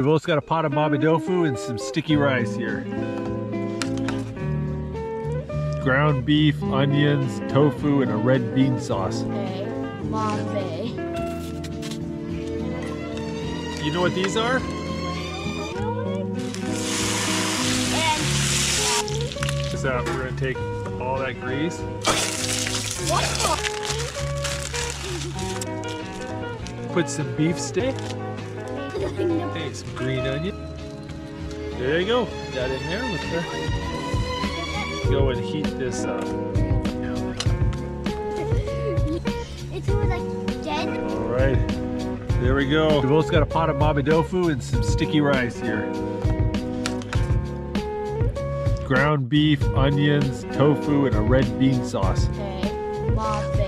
We've also got a pot of mabe tofu and some sticky rice here. Ground beef, onions, tofu, and a red bean sauce. Okay, mabe. You know what these are? And Just we're gonna take all that grease. what Put some beef steak. the? Hey, some green onion. There you go. That in there. Let's go and heat this up. It's like dead. All right. There we go. We've also got a pot of mabe tofu and some sticky rice here. Ground beef, onions, tofu, and a red bean sauce. Okay, mabe.